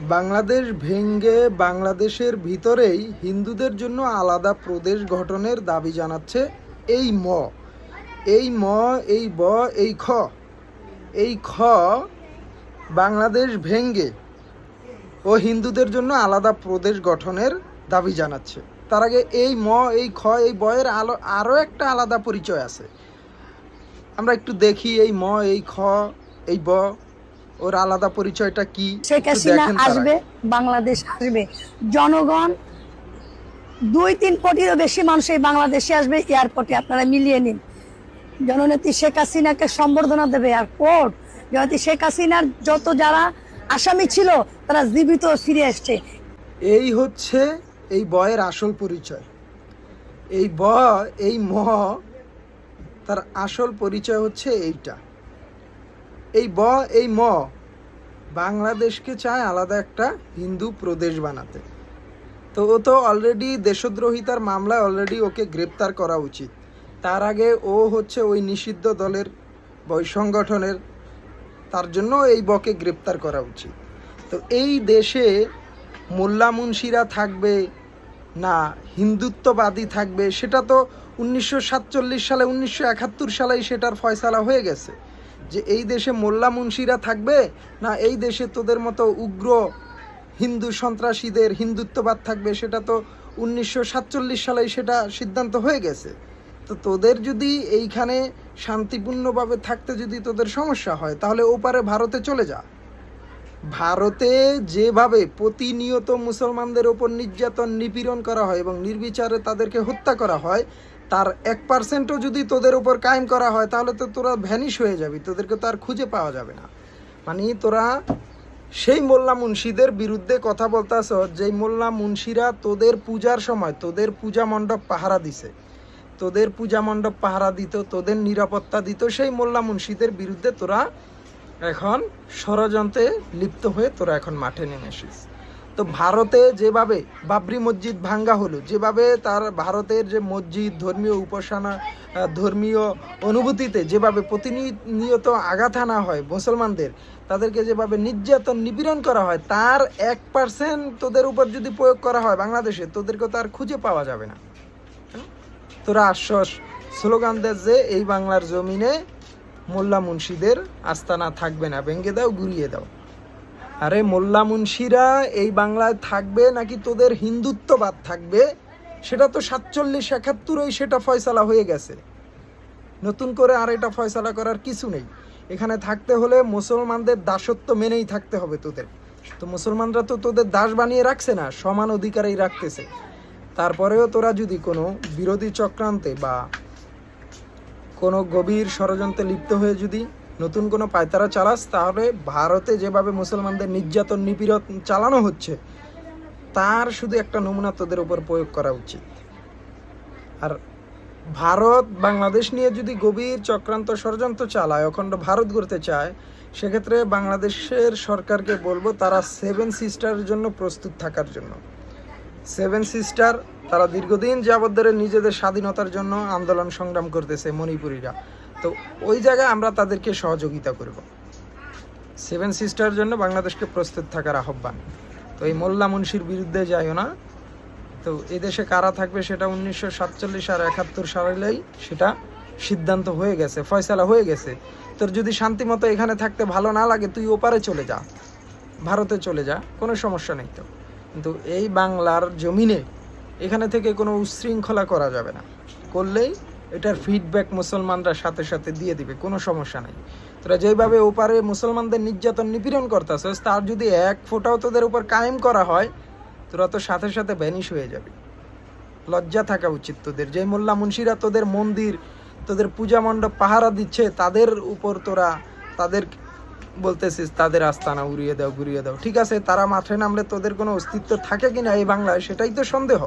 বাংলাদেশ ভেঙে বাংলাদেশের ভিতরেই হিন্দুদের জন্য আলাদা প্রদেশ গঠনের দাবি জানাচ্ছে এই ম এই ম এই ব এই খ বাংলাদেশ ভেঙে ও হিন্দুদের জন্য আলাদা প্রদেশ গঠনের দাবি জানাচ্ছে। তার আগে এই ম এই খ এই বয়ের আরও একটা আলাদা পরিচয় আছে। আমরা একটু দেখি এই ম এই খ এই ব ওর আলাদা পরিচয়টা কি। শেখ হাসিনা আসবে, বাংলাদেশ আসবে, জনগণ 2-3 কোটিরও বেশি মানুষ এই বাংলাদেশে আসবে। এয়ারপোর্টে আপনারা মিলিয়ে নিন, জননেত্রী শেখ হাসিনাকে সম্বর্ধনা দেবে এয়ারপোর্ট। জননেত্রী শেখ হাসিনার যত যারা আসামি ছিল তারা জীবিত ফিরে আসছে। এই হচ্ছে এই বয়ের আসল পরিচয়। এই ব এই ম তার আসল পরিচয় হচ্ছে এইটা। এই ব এই ম বাংলাদেশকে চায় আলাদা একটা হিন্দু প্রদেশ বানাতে। তো ও তো অলরেডি দেশদ্রোহিতার মামলায় অলরেডি ওকে গ্রেপ্তার করা উচিত। তার আগে ও হচ্ছে ওই নিষিদ্ধ দলের বয় সংগঠনের, তার জন্য এই বকে গ্রেপ্তার করা উচিত। তো এই দেশে মোল্লা মুন্সিরা থাকবে না হিন্দুত্ববাদী থাকবে সেটা তো 1947 সালে 1971 সালেই সেটার ফয়সালা হয়ে গেছে যে এই দেশে মোল্লা মুন্সিরা থাকবে না এই দেশে তোদের মতো উগ্র হিন্দু সন্ত্রাসীদের হিন্দুত্ববাদ থাকবে, সেটা তো 1947 সালেই সেটা সিদ্ধান্ত হয়ে গেছে। তো তোদের যদি এইখানে শান্তিপূর্ণভাবে থাকতে যদি তোদের সমস্যা হয় তাহলে ওপারে ভারতে চলে যা। ভারতে যেভাবে প্রতিনিয়ত মুসলমানদের ওপর নির্যাতন নিপীড়ন করা হয় এবং নির্বিচারে তাদেরকে হত্যা করা হয়, তার 1%ও যদি তোদের উপর কায়েম করা হয় তাহলে তো তোরা ভ্যানিশ হয়ে যাবি, তোদেরকে তো আর খুঁজে পাওয়া যাবে না। মানে তোরা সেই মোল্লা মুন্সিদের বিরুদ্ধে কথা বলতেছ, যেই মোল্লা মুন্সিরা তোদের পূজার সময় তোদের পূজা মণ্ডপ পাহারা দিছে, তোদের পূজা মণ্ডপ পাহারা দিত, তোদের নিরাপত্তা দিত, সেই মোল্লা মুন্সিদের বিরুদ্ধে তোরা এখন ষড়যন্ত্রে লিপ্ত হয়ে তোরা এখন মাঠে নেমে এসেছিস। তো ভারতে যেভাবে বাবরি মসজিদ ভাঙ্গা হলো, যেভাবে তার ভারতের যে মসজিদ ধর্মীয় উপাসনা ধর্মীয় অনুভূতিতে যেভাবে প্রতিনিয়ত আঘাত আনা হয় মুসলমানদের, তাদেরকে যেভাবে নির্যাতন নিপীড়ন করা হয়, তার 1% তোদের উপর যদি প্রয়োগ করা হয় বাংলাদেশে, তোদেরকে তো আর খুঁজে পাওয়া যাবে না। তোরা আশ্বাস স্লোগান দেয় যে এই বাংলার জমিনে মোল্লা মুন্সিদের আস্তানা থাকবে না, ভেঙে দাও গুড়িয়ে দাও। আরে মোল্লা মুন্সিরা এই বাংলায় থাকবে নাকি তোদের হিন্দুত্ববাদ থাকবে সেটা তো 47-71 সেটা ফয়সালা হয়ে গেছে। নতুন করে আর এটা ফয়সালা করার কিছু নেই। এখানে থাকতে হলে মুসলমানদের দাসত্ব মেনেই থাকতে হবে তোদের। তো মুসলমানরা তো তোদের দাস বানিয়ে রাখছে না, সমান অধিকারেই রাখতেছে। তারপরেও তোরা যদি কোনো বিরোধী চক্রান্তে বা কোনো গভীর ষড়যন্ত্রে লিপ্ত হয়ে যদি নতুন কোনো পায়তারা চালাস, তাহলে ভারতে যেভাবে মুসলমানদের নির্যাতন নিপীড়ন চালানো হচ্ছে তার শুধু একটা নমুনা তোদের উপর প্রয়োগ করা উচিত। আর ভারত বাংলাদেশ নিয়ে যদি গভীর চক্রান্ত ষড়যন্ত্র চালায়, অখণ্ড ভারত গড়তে চায়, সেক্ষেত্রে বাংলাদেশের সরকারকে বলবো তারা 7 সিস্টারের জন্য প্রস্তুত থাকার জন্য। 7 সিস্টার তারা দীর্ঘদিন যাবৎ ধরে নিজেদের স্বাধীনতার জন্য আন্দোলন সংগ্রাম করতেছে মণিপুরীরা, তো ওই জায়গায় আমরা তাদেরকে সহযোগিতা করব। 7 সিস্টারের জন্য বাংলাদেশকে প্রস্তুত থাকার আহ্বান। তো এই মোল্লা মুন্সির বিরুদ্ধে যাইও না। তো এদেশে কারা থাকবে সেটা 1947 আর 71 সালেই সেটা সিদ্ধান্ত হয়ে গেছে, ফয়সালা হয়ে গেছে। তোর যদি শান্তিমতো এখানে থাকতে ভালো না লাগে তুই ওপারে চলে যা, ভারতে চলে যা, কোনো সমস্যা নেই। তো কিন্তু এই বাংলার জমিনে এখানে থেকে কোনো উচ্ছৃঙ্খলা করা যাবে না, করলেই এটার ফিডব্যাক মুসলমানরা সাথে সাথে দিয়ে দিবে, কোনো সমস্যা নেই। তোরা যেভাবে ওপারে মুসলমানদের নির্যাতন নিপীড়ন করতেছিস, তার যদি 1 ফোঁটাও তোদের উপর কায়েম করা হয় তোরা তো সাথে সাথে ভ্যানিশ হয়ে যাবে। লজ্জা থাকা উচিত তোদের। যে মোল্লা মুন্সিরা তোদের মন্দির তোদের পূজা মণ্ডপ পাহারা দিচ্ছে, তাদের উপর তোরা তাদের বলতেছিস তাদের আস্তানা উড়িয়ে দাও গুড়িয়ে দাও। ঠিক আছে, তারা মাঠে নামলে তোদের কোনো অস্তিত্ব থাকে কিনা এই বাংলায় সেটাই তো সন্দেহ।